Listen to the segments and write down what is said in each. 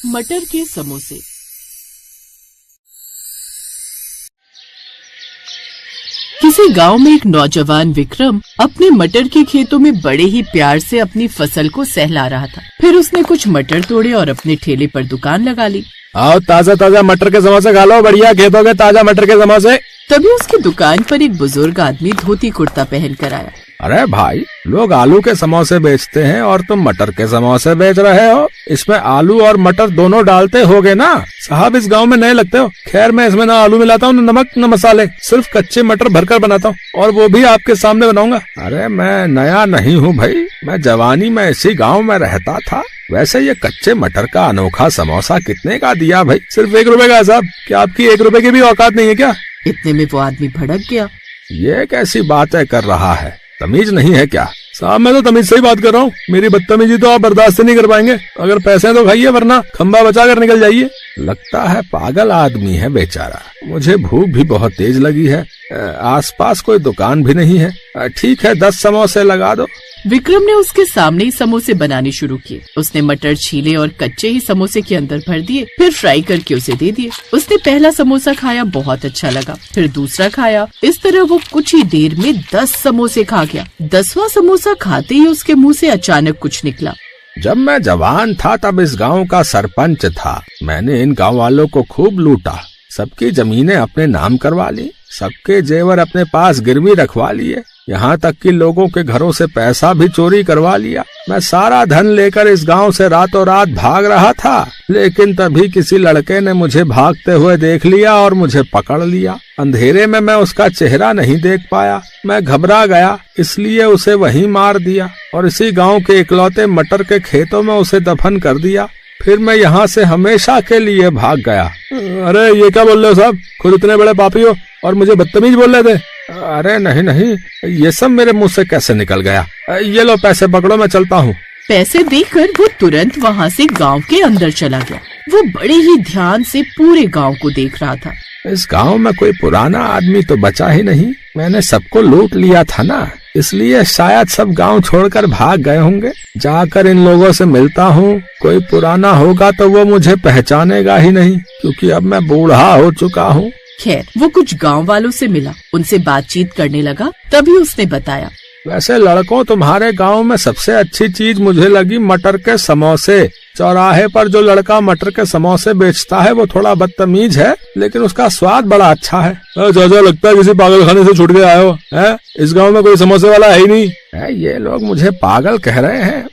मटर के समोसे। किसी गांव में एक नौजवान विक्रम अपने मटर के खेतों में बड़े ही प्यार से अपनी फसल को सहला रहा था। फिर उसने कुछ मटर तोड़े और अपने ठेले पर दुकान लगा ली। आओ ताजा ताजा मटर के समोसे खा लो, बढ़िया खेतों के ताजा मटर के समोसे। तभी उसकी दुकान पर एक बुजुर्ग आदमी धोती कुर्ता पहन कर आया। अरे भाई, लोग आलू के समोसे बेचते हैं और तुम मटर के समोसे बेच रहे हो। इसमें आलू और मटर दोनों डालते होगे ना? साहब, इस गांव में नए लगते हो। खैर, मैं इसमें ना आलू मिलाता हूँ, न नमक न मसाले, सिर्फ कच्चे मटर भरकर बनाता हूँ, और वो भी आपके सामने बनाऊंगा। अरे मैं नया नहीं हूँ भाई, मैं जवानी में इसी गाँव में रहता था। वैसे ये कच्चे मटर का अनोखा समोसा कितने का दिया भाई? सिर्फ 1 रुपए का है साहब। क्या आपकी 1 रुपए की भी औकात नहीं है क्या? इतने में वो आदमी भड़क गया। ये कैसी बातें कर रहा है? तमीज नहीं है क्या? साहब, मैं तो तमीज से ही बात कर रहा हूँ। मेरी बदतमीजी तो आप बर्दाश्त नहीं कर पाएंगे। अगर पैसे तो खाइए, वरना खंबा बचा कर निकल जाइए। लगता है पागल आदमी है बेचारा। मुझे भूख भी बहुत तेज लगी है। आसपास कोई दुकान भी नहीं है। ठीक है, 10 समोसे लगा दो। विक्रम ने उसके सामने ही समोसे बनाने शुरू किए। उसने मटर छीले और कच्चे ही समोसे के अंदर भर दिए, फिर फ्राई करके उसे दे दिए। उसने पहला समोसा खाया, बहुत अच्छा लगा। फिर दूसरा खाया। इस तरह वो कुछ ही देर में 10 समोसे खा गया। 10वां समोसा खाते ही उसके मुंह से अचानक कुछ निकला। जब मैं जवान था तब इस गांव का सरपंच था। मैंने इन गांव वालों को खूब लूटा। सबकी जमीनें अपने नाम करवा ली, सबके जेवर अपने पास गिरवी रखवा लिए, यहाँ तक कि लोगों के घरों से पैसा भी चोरी करवा लिया। मैं सारा धन लेकर इस गांव से रातों रात भाग रहा था, लेकिन तभी किसी लड़के ने मुझे भागते हुए देख लिया और मुझे पकड़ लिया। अंधेरे में मैं उसका चेहरा नहीं देख पाया। मैं घबरा गया, इसलिए उसे वहीं मार दिया और इसी गांव के इकलौते मटर के खेतों में उसे दफन कर दिया। फिर मैं यहाँ से हमेशा के लिए भाग गया। अरे ये क्या बोल रहे हो साहब? खुद इतने बड़े पापी हो और मुझे बदतमीज बोल रहे थे? अरे नहीं नहीं, ये सब मेरे मुंह से कैसे निकल गया? ये लो पैसे पकड़ो, मैं चलता हूँ। पैसे देकर वो तुरंत वहाँ से गांव के अंदर चला गया। वो बड़े ही ध्यान से पूरे गांव को देख रहा था। इस गांव में कोई पुराना आदमी तो बचा ही नहीं। मैंने सबको लूट लिया था ना, इसलिए शायद सब गांव छोड़कर भाग गए होंगे। जाकर इन लोगों से मिलता हूँ। कोई पुराना होगा तो वो मुझे पहचानेगा ही नहीं, क्योंकि अब मैं बूढ़ा हो चुका हूँ। खैर, वो कुछ गांव वालों से मिला, उनसे बातचीत करने लगा। तभी उसने बताया, वैसे लड़कों, तुम्हारे गांव में सबसे अच्छी चीज मुझे लगी मटर के समोसे। चौराहे पर जो लड़का मटर के समोसे बेचता है वो थोड़ा बदतमीज है, लेकिन उसका स्वाद बड़ा अच्छा है। चाचा, लगता है किसी पागल खाने से छूट के आए हो। इस गांव में कोई समोसे वाला है ही नहीं। ये लोग मुझे पागल कह रहे हैं,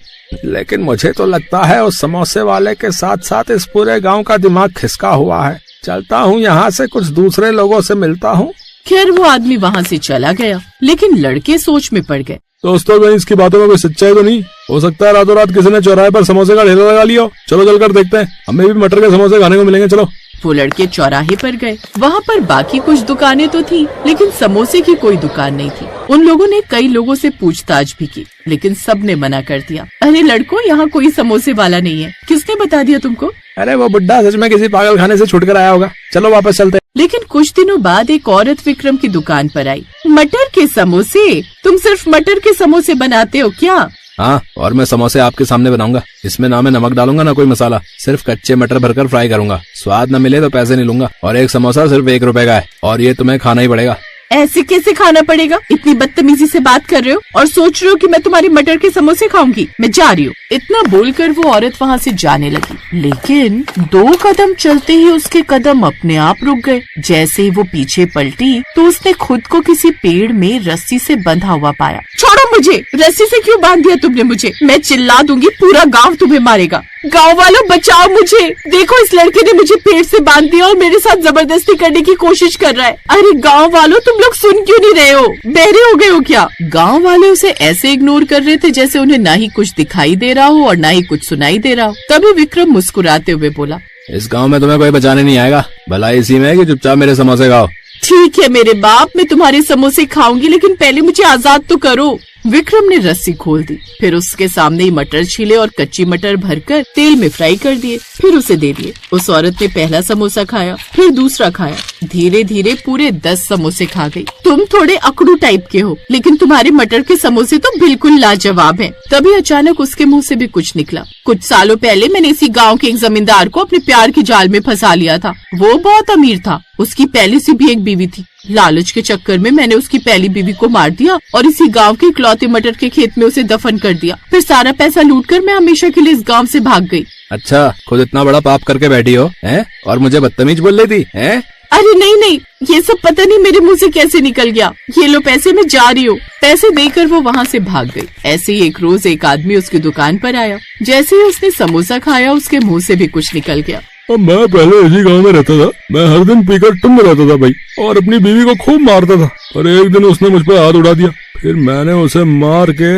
लेकिन मुझे तो लगता है उस समोसे वाले के साथ साथ इस पूरे गाँव का दिमाग खिसका हुआ है। चलता हूँ यहाँ से, कुछ दूसरे लोगों से मिलता हूँ। खैर, वो आदमी वहाँ से चला गया, लेकिन लड़के सोच में पड़ गए। दोस्तों, कहीं इसकी बातों में कोई सच्चाई तो नहीं? हो सकता है रातों रात किसी ने चौराहे पर समोसे का ठेला लगा लिया हो। चलो चलकर देखते हैं, हमें भी मटर के समोसे खाने को मिलेंगे। चलो। वो लड़के चौराहे पर गए। वहाँ पर बाकी कुछ दुकानें तो थी, लेकिन समोसे की कोई दुकान नहीं थी। उन लोगों ने कई लोगों से पूछताछ भी की, लेकिन सब ने मना कर दिया। अरे लड़कों, यहाँ कोई समोसे वाला नहीं है। किसने बता दिया तुमको? अरे वो बुड्ढा सच में किसी पागल खाने से छुटकर आया होगा। चलो वापस चलते। लेकिन कुछ दिनों बाद एक औरत विक्रम की दुकान पर आई। मटर के समोसे? तुम सिर्फ मटर के समोसे बनाते हो क्या? हाँ, और मैं समोसे आपके सामने बनाऊंगा। इसमें ना मैं नमक डालूंगा ना कोई मसाला, सिर्फ कच्चे मटर भरकर फ्राई करूंगा। स्वाद न मिले तो पैसे नहीं लूंगा, और एक समोसा सिर्फ 1 रुपए का है, और ये तुम्हें खाना ही पड़ेगा। ऐसे कैसे खाना पड़ेगा? इतनी बदतमीजी से बात कर रहे हो और सोच रहे हो कि मैं तुम्हारी मटर के समोसे खाऊंगी? मैं जा रही हूँ। इतना बोलकर वो औरत वहाँ से जाने लगी, लेकिन 2 कदम चलते ही उसके कदम अपने आप रुक गए। जैसे ही वो पीछे पलटी तो उसने खुद को किसी पेड़ में रस्सी से बंधा हुआ पाया। छोड़ो मुझे! रस्सी से क्यों बांध दिया तुमने मुझे? मैं चिल्ला दूंगी, पूरा गाँव तुम्हें मारेगा। गाँव वालों, बचाओ मुझे! देखो, इस लड़के ने मुझे पेड़ से बांध दिया और मेरे साथ जबरदस्ती करने की कोशिश कर रहा है। अरे गाँव वालों, तुम लोग सुन क्यों नहीं रहे हो? बहरे हो गए हो क्या? गाँव वाले उसे ऐसे इग्नोर कर रहे थे जैसे उन्हें ना ही कुछ दिखाई दे रहा हो और ना ही कुछ सुनाई दे रहा हो। तभी विक्रम मुस्कुराते हुए बोला, इस गाँव में तुम्हें कोई बचाने नहीं आएगा। भलाई इसी में है कि चुपचाप मेरे समोसे खाओ। ठीक है मेरे बाप, मैं तुम्हारे समोसे खाऊंगी, लेकिन पहले मुझे आजाद तो करो। विक्रम ने रस्सी खोल दी, फिर उसके सामने ही मटर छीले और कच्ची मटर भरकर तेल में फ्राई कर दिए, फिर उसे दे दिए। उस औरत ने पहला समोसा खाया, फिर दूसरा खाया, धीरे धीरे पूरे 10 समोसे खा गई। तुम थोड़े अकड़ू टाइप के हो, लेकिन तुम्हारे मटर के समोसे तो बिल्कुल लाजवाब हैं। तभी अचानक उसके मुंह से भी कुछ निकला। कुछ सालों पहले मैंने इसी गाँव के एक जमींदार को अपने प्यार के जाल में फंसा लिया था। वो बहुत अमीर था, उसकी पहले से भी एक बीवी थी। लालच के चक्कर में मैंने उसकी पहली बीवी को मार दिया और इसी गांव के इकलौते मटर के खेत में उसे दफन कर दिया। फिर सारा पैसा लूटकर मैं हमेशा के लिए इस गांव से भाग गई। अच्छा, खुद इतना बड़ा पाप करके बैठी हो हैं और मुझे बदतमीज बोल रही थी हैं? अरे नहीं नहीं, ये सब पता नहीं मेरे मुंह से कैसे निकल गया। ये लो पैसे, मैं जा रही हूँ। पैसे देकर वो वहाँ से भाग गई। ऐसे ही एक रोज एक आदमी उसकी दुकान पर आया। जैसे ही उसने समोसा खाया, उसके मुंह से भी कुछ निकल गया। और मैं पहले इसी गांव में रहता था। मैं हर दिन पीकर टुम रहता था भाई, और अपनी बीवी को खूब मारता था। और एक दिन उसने मुझ पर हाथ उड़ा दिया, फिर मैंने उसे मार के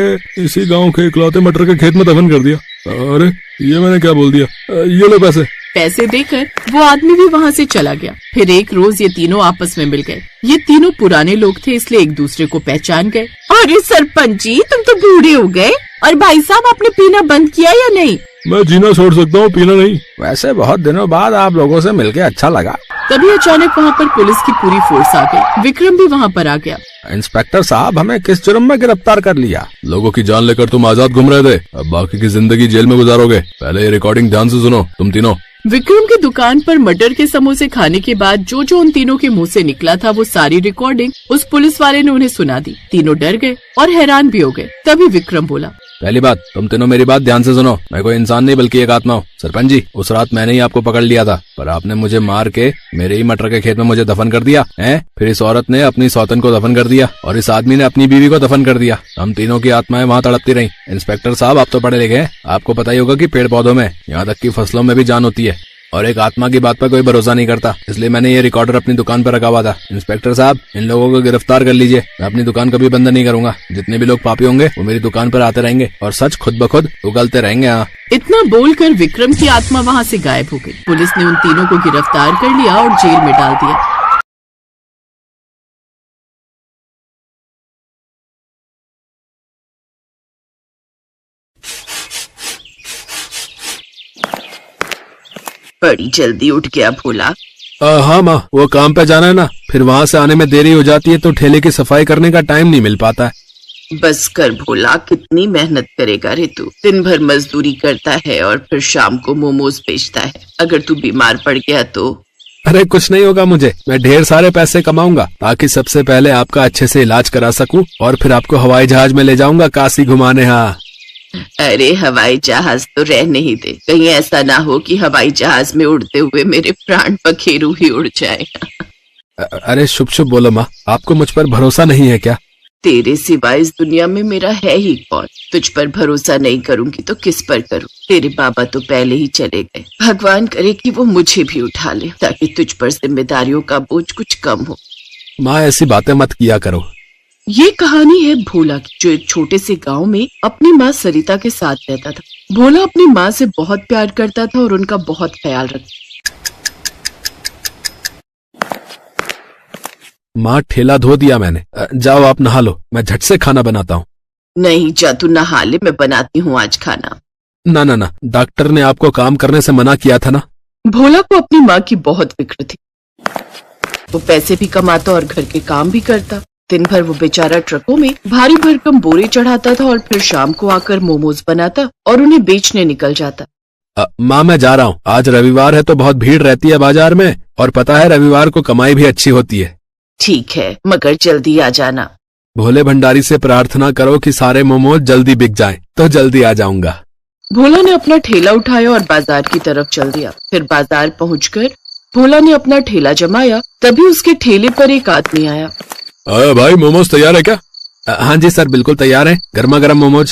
इसी गांव के इकलौते मटर के खेत में दफन कर दिया। अरे ये मैंने क्या बोल दिया। ये लो पैसे। पैसे देकर वो आदमी भी वहाँ से चला गया। फिर एक रोज ये तीनों आपस में मिल गए। ये तीनों पुराने लोग थे, इसलिए एक दूसरे को पहचान गए। अरे सरपंच जी, तुम तो बूढ़े हो गए। और भाई साहब, आपने पीना बंद किया या नहीं? मैं जीना छोड़ सकता हूँ, पीना नहीं। वैसे बहुत दिनों बाद आप लोगों से मिलके अच्छा लगा। तभी अचानक वहाँ पर पुलिस की पूरी फोर्स आ गई। विक्रम भी वहाँ पर आ गया। इंस्पेक्टर साहब, हमें किस जुर्म में गिरफ्तार कर लिया? लोगों की जान लेकर तुम आजाद घूम रहे थे, अब बाकी की जिंदगी जेल में गुजारोगे। पहले ये रिकॉर्डिंग ध्यान से सुनो तुम तीनों। विक्रम की दुकान पर मटर के समोसे खाने के बाद जो जो उन तीनों के मुंह से निकला था, वो सारी रिकॉर्डिंग उस पुलिस वाले ने उन्हें सुना दी। तीनों डर गए और हैरान भी हो गए। तभी विक्रम बोला, पहली बात, तुम तीनों मेरी बात ध्यान से सुनो। मैं कोई इंसान नहीं बल्कि एक आत्मा हूँ। सरपंच जी, उस रात मैंने ही आपको पकड़ लिया था, पर आपने मुझे मार के मेरे ही मटर के खेत में मुझे दफन कर दिया है। फिर इस औरत ने अपनी सौतन को दफन कर दिया और इस आदमी ने अपनी बीवी को दफन कर दिया। हम तीनों की आत्माएं वहाँ तड़पती रहीं। इंस्पेक्टर साहब, आप तो पढ़े लिखे हैं, आपको पता ही होगा कि पेड़ पौधों में, यहाँ तक की फसलों में भी जान होती है, और एक आत्मा की बात पर कोई भरोसा नहीं करता। इसलिए मैंने ये रिकॉर्डर अपनी दुकान पर रखा हुआ था। इंस्पेक्टर साहब, इन लोगों को गिरफ्तार कर लीजिए। मैं अपनी दुकान कभी बंद नहीं करूंगा। जितने भी लोग पापी होंगे वो मेरी दुकान पर आते रहेंगे और सच खुद ब खुद उगलते रहेंगे। हाँ। इतना बोलकर विक्रम की आत्मा वहाँ से गायब हो गई। पुलिस ने उन तीनों को गिरफ्तार कर लिया और जेल में डाल दिया। बड़ी जल्दी उठ गया भोला। हाँ माँ, वो काम पे जाना है ना, फिर वहाँ से आने में देरी हो जाती है तो ठेले की सफाई करने का टाइम नहीं मिल पाता है। बस कर भोला, कितनी मेहनत करेगा रे तू। दिन भर मजदूरी करता है और फिर शाम को मोमोज बेचता है। अगर तू बीमार पड़ गया तो? अरे कुछ नहीं होगा मुझे, मैं ढेर सारे पैसे कमाऊंगा ताकि सबसे पहले आपका अच्छे से इलाज करा सकूं और फिर आपको हवाई जहाज में ले जाऊंगा काशी घुमाने। हाँ। अरे हवाई जहाज तो रहने ही दे, कहीं ऐसा ना हो कि हवाई जहाज में उड़ते हुए मेरे प्राण पखेरु ही उड़ जाए। अरे शुभ शुभ बोलो माँ, आपको मुझ पर भरोसा नहीं है क्या? तेरे सिवा इस दुनिया में मेरा है ही कौन? तुझ पर भरोसा नहीं करूंगी तो किस पर करूं? तेरे बाबा तो पहले ही चले गए। भगवान करे कि वो मुझे भी उठा ले ताकि तुझ पर जिम्मेदारियों का बोझ कुछ कम हो। माँ, ऐसी बातें मत किया करो। ये कहानी है भोला की, जो एक छोटे से गांव में अपनी माँ सरिता के साथ रहता था। भोला अपनी माँ से बहुत प्यार करता था और उनका बहुत ख्याल रखता। माँ, ठेला धो दिया मैंने, जाओ आप नहा लो, मैं झट से खाना बनाता हूँ। नहीं, जा तू नहा ले, मैं बनाती हूँ आज खाना। ना ना ना, डॉक्टर ने आपको काम करने से मना किया था ना। भोला को अपनी माँ की बहुत फिक्र थी। वो पैसे भी कमाता और घर के काम भी करता। दिन भर वो बेचारा ट्रकों में भारी भरकम बोरे चढ़ाता था और फिर शाम को आकर मोमोज बनाता और उन्हें बेचने निकल जाता। माँ, मैं जा रहा हूँ, आज रविवार है तो बहुत भीड़ रहती है बाजार में, और पता है रविवार को कमाई भी अच्छी होती है। ठीक है, मगर जल्दी आ जाना। भोले भंडारी से प्रार्थना करो कि सारे मोमोज जल्दी बिक जाएं, तो जल्दी आ जाऊंगा। भोला ने अपना ठेला उठाया और बाजार की तरफ चल दिया। फिर बाजार पहुंचकर भोला ने अपना ठेला जमाया। तभी उसके ठेले पर एक आदमी आया। भाई, मोमोज तैयार है क्या? हाँ जी सर, बिल्कुल तैयार है, गर्मा गर्म मोमोज।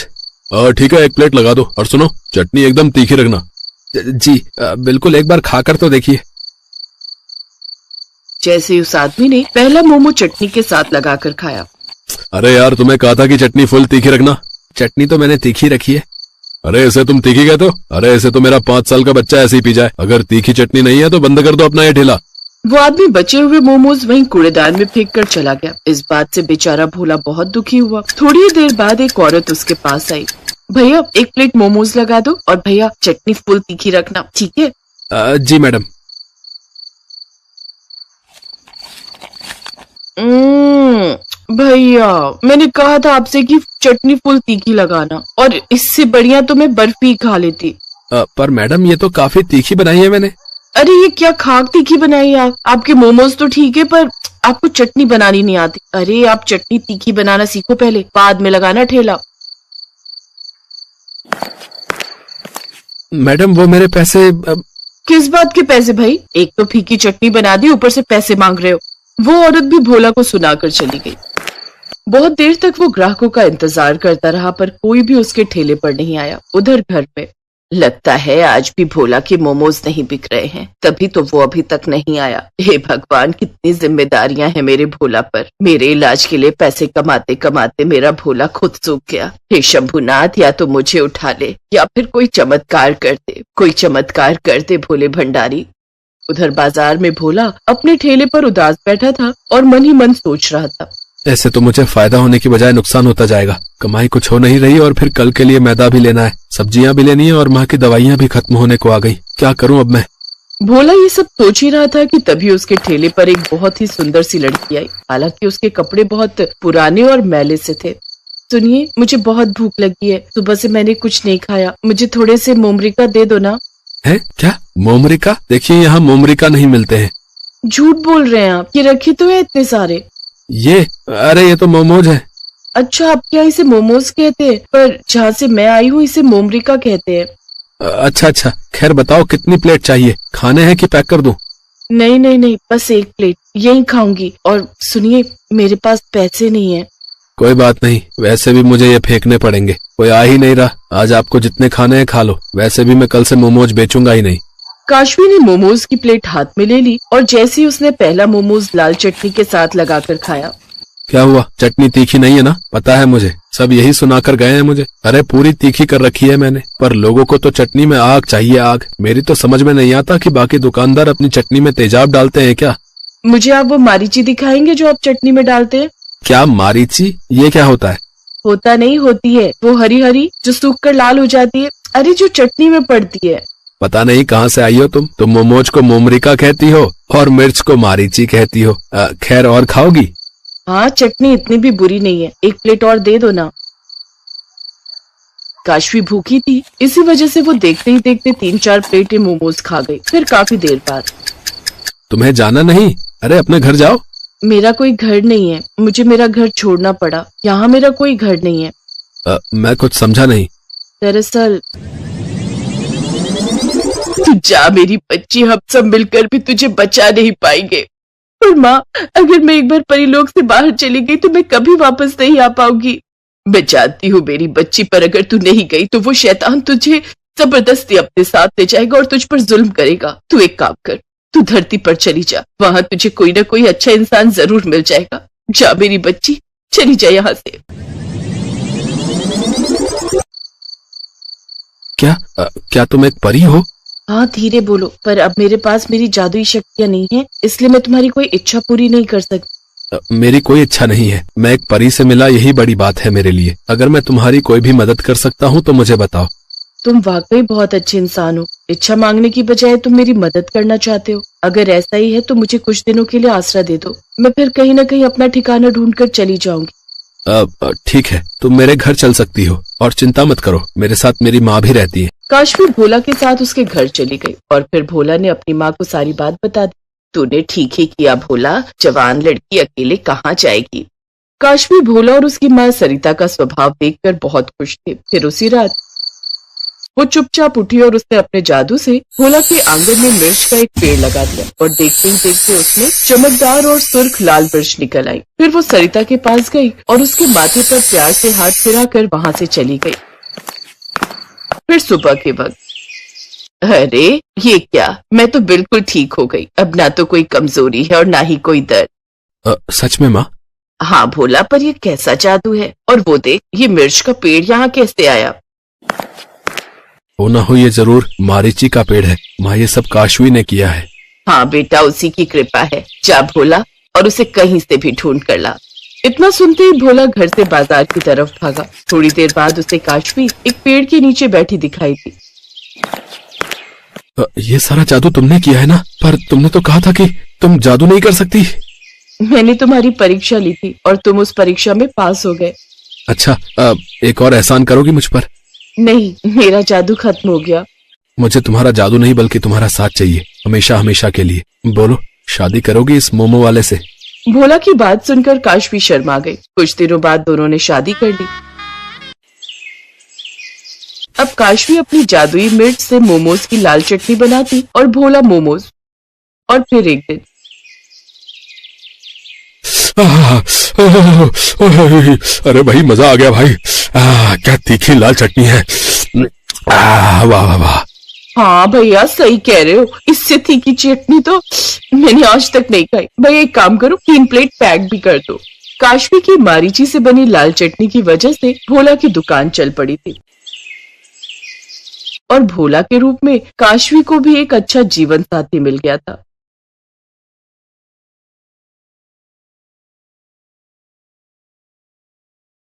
ठीक है, एक प्लेट लगा दो, और सुनो, चटनी एकदम तीखी रखना। जी बिल्कुल, एक बार खाकर तो देखिए। जैसे उस आदमी ने पहला मोमो चटनी के साथ लगाकर खाया। अरे यार, तुम्हें कहा था कि चटनी फुल तीखी रखना। चटनी तो मैंने तीखी रखी है। अरे ऐसे तुम तीखी कहते हो? अरे ऐसे तो मेरा 5 साल का बच्चा ऐसे ही पी जाए। अगर तीखी चटनी नहीं है तो बंद कर दो अपना ये ठेला। वो आदमी बचे हुए मोमोज वहीं कूड़ेदान में फेंक कर चला गया। इस बात से बेचारा भोला बहुत दुखी हुआ। थोड़ी ही देर बाद एक औरत उसके पास आई। भैया 1 प्लेट मोमोज लगा दो और भैया चटनी फुल तीखी रखना, ठीक है? जी मैडम। भैया मैंने कहा था आपसे कि चटनी फुल तीखी लगाना, और इससे बढ़िया तो मैं बर्फी खा लेती। पर मैडम ये तो काफी तीखी बनाई है मैंने। अरे ये क्या खाक तीखी बनाई आप? आपके मोमोज तो ठीक है पर आपको चटनी बनानी नहीं आती। अरे आप चटनी तीखी बनाना सीखो पहले, बाद में लगाना ठेला। मैडम वो मेरे पैसे किस बात के पैसे भाई? एक तो फीकी चटनी बना दी, ऊपर से पैसे मांग रहे हो। वो औरत भी भोला को सुनाकर चली गई। बहुत देर तक वो ग्राहकों का इंतजार करता रहा पर कोई भी उसके ठेले पर नहीं आया। उधर घर पे लगता है आज भी भोला के मोमोज नहीं बिक रहे हैं, तभी तो वो अभी तक नहीं आया। हे भगवान, कितनी जिम्मेदारियां हैं मेरे भोला पर। मेरे इलाज के लिए पैसे कमाते कमाते मेरा भोला खुद सूख गया। हे शंभुनाथ, या तो मुझे उठा ले या फिर कोई चमत्कार कर दे, कोई चमत्कार कर दे भोले भंडारी। उधर बाजार में भोला अपने ठेले पर उदास बैठा था और मन ही मन सोच रहा था, ऐसे तो मुझे फायदा होने की बजाय नुकसान होता जाएगा। कमाई कुछ हो नहीं रही और फिर कल के लिए मैदा भी लेना है, सब्जियां भी लेनी है और माँ की दवाइयां भी खत्म होने को आ गई। क्या करूं अब मैं? भोला ये सब सोच ही रहा था कि तभी उसके ठेले पर एक बहुत ही सुंदर सी लड़की आई। हालांकि उसके कपड़े बहुत पुराने और मैले से थे। सुनिए, मुझे बहुत भूख लगी है, सुबह से मैंने कुछ नहीं खाया, मुझे थोड़े से मोमरिका दे दो ना। है क्या? मोमरिका? देखिए यहाँ मोमरिका नहीं मिलते हैं। झूठ बोल रहे हैं आप, ये रखे तो है इतने सारे। अरे ये तो मोमोज है। अच्छा, आपके यहाँ इसे मोमोज कहते हैं, पर जहाँ से मैं आई हूँ इसे मोमरिका कहते हैं। अच्छा, खैर बताओ कितनी प्लेट चाहिए? खाने हैं कि पैक कर दूं? नहीं, बस 1 प्लेट यही खाऊंगी। और सुनिए, मेरे पास पैसे नहीं है। कोई बात नहीं, वैसे भी मुझे ये फेंकने पड़ेंगे, कोई आ ही नहीं रहा। आज आपको जितने खाने हैं खा लो, वैसे भी मैं कल से मोमोज बेचूंगा ही नहीं। काशवी ने मोमोज की प्लेट हाथ में ले ली और जैसे ही उसने पहला मोमोज लाल चटनी के साथ लगाकर खाया। क्या हुआ? चटनी तीखी नहीं है ना? पता है मुझे, सब यही सुनाकर गए हैं मुझे। अरे पूरी तीखी कर रखी है मैंने, पर लोगों को तो चटनी में आग चाहिए, आग। मेरी तो समझ में नहीं आता कि बाकी दुकानदार अपनी चटनी में तेजाब डालते हैं क्या? मुझे आप वो मारीची दिखाएंगे जो आप चटनी में डालते हैं? क्या मारीची? ये क्या होता है? होता नहीं, होती है वो हरी हरी जो सूख कर लाल हो जाती है। अरे जो चटनी में पड़ती है। पता नहीं कहाँ से आई हो तुम मोमोज को मोमरिका कहती हो और मिर्च को मारीची कहती हो। खैर, और खाओगी? हाँ, चटनी इतनी भी बुरी नहीं है, 1 प्लेट और दे दो ना। काशवी भूखी थी, इसी वजह से वो देखते ही देखते 3-4 प्लेटें मोमोज खा गई। फिर काफी देर बाद, तुम्हें जाना नहीं? अरे अपने घर जाओ। मेरा कोई घर नहीं है, मुझे मेरा घर छोड़ना पड़ा। यहाँ मेरा कोई घर नहीं है। मैं कुछ समझा नहीं। दरअसल जा मेरी बच्ची, हम सब मिलकर भी तुझे बचा नहीं पाएंगे। और माँ, अगर मैं एक बार परिलोक से बाहर चली गई तो मैं कभी वापस नहीं आ पाऊंगी। मैं जानती हूँ मेरी बच्ची, पर अगर तू नहीं गई तो वो शैतान तुझे जबरदस्ती अपने साथ ले जाएगा और तुझ पर जुल्म करेगा। तू एक काम कर, तू धरती पर चली जा, वहां तुझे कोई ना कोई अच्छा इंसान जरूर मिल जाएगा। जा मेरी बच्ची, चली जा यहाँ से। क्या तुम एक परी हो? हाँ, धीरे बोलो, पर अब मेरे पास मेरी जादुई शक्तियाँ नहीं है, इसलिए मैं तुम्हारी कोई इच्छा पूरी नहीं कर सकती। मेरी कोई इच्छा नहीं है, मैं एक परी से मिला, यही बड़ी बात है मेरे लिए। अगर मैं तुम्हारी कोई भी मदद कर सकता हूँ तो मुझे बताओ। तुम वाकई बहुत अच्छे इंसान हो। इच्छा मांगने की बजाय तुम मेरी मदद करना चाहते हो। अगर ऐसा ही है तो मुझे कुछ दिनों के लिए आसरा दे दो, मैं फिर कहीं न कहीं अपना ठिकाना ढूंढ कर चली जाऊंगी। ठीक है, तुम मेरे घर चल सकती हो, और चिंता मत करो, मेरे साथ मेरी माँ भी रहती है। काशवी भोला के साथ उसके घर चली गई और फिर भोला ने अपनी माँ को सारी बात बता दी। तूने ठीक ही किया भोला, जवान लड़की अकेले कहाँ जाएगी। काशवी भोला और उसकी माँ सरिता का स्वभाव देखकर बहुत खुश थे। फिर उसी रात वो चुपचाप उठी और उसने अपने जादू से भोला के आंगन में मिर्च का एक पेड़ लगा दिया और देखते ही देखते उसमें चमकदार और सुर्ख लाल मिर्च निकल आई। फिर वो सरिता के पास गई और उसके माथे पर प्यार से हाथ फिराकर वहां से चली गई। फिर सुबह के वक्त, अरे ये क्या, मैं तो बिल्कुल ठीक हो गई। अब ना तो कोई कमजोरी है और ना ही कोई दर्द। सच में माँ? हाँ भोला, पर ये कैसा जादू है? और वो देख, ये मिर्च का पेड़ यहाँ कैसे आया? हो ना हो ये जरूर मारीची का पेड़ है। माँ, ये सब काशवी ने किया है। हाँ बेटा, उसी की कृपा है। जा भोला और उसे कहीं से भी ढूंढ कर ला। इतना सुनते ही भोला घर से बाजार की तरफ भागा। थोड़ी देर बाद उसे काशवी एक पेड़ के नीचे बैठी दिखाई दी। ये सारा जादू तुमने किया है ना? पर तुमने तो कहा था कि तुम जादू नहीं कर सकती। मैंने तुम्हारी परीक्षा ली थी और तुम उस परीक्षा में पास हो गए। अच्छा, एक और एहसान करोगी मुझ पर? नहीं, मेरा जादू खत्म हो गया। मुझे तुम्हारा जादू नहीं बल्कि तुम्हारा साथ चाहिए, हमेशा हमेशा के लिए। बोलो, शादी करोगी इस मोमो वाले से? भोला की बात सुनकर काशवी शर्मा गई। कुछ दिनों बाद दोनों ने शादी कर ली। अब काशवी अपनी जादुई मिर्च से मोमोज की लाल चटनी बनाती और भोला मोमोज। और फिर एक दिन अरे भाई, मजा आ गया भाई। क्या तीखी लाल चटनी है। वाह वाह वाह। हाँ भैया, सही कह रहे हो। इससे तीखी चटनी तो मैंने आज तक नहीं खाई। भैया एक काम करो, 3 प्लेट पैक भी कर दो। काशवी की मारीची से बनी लाल चटनी की वजह से भोला की दुकान चल पड़ी थी और भोला के रूप में काशवी को भी एक अच्छा जीवन साथी मिल गया था।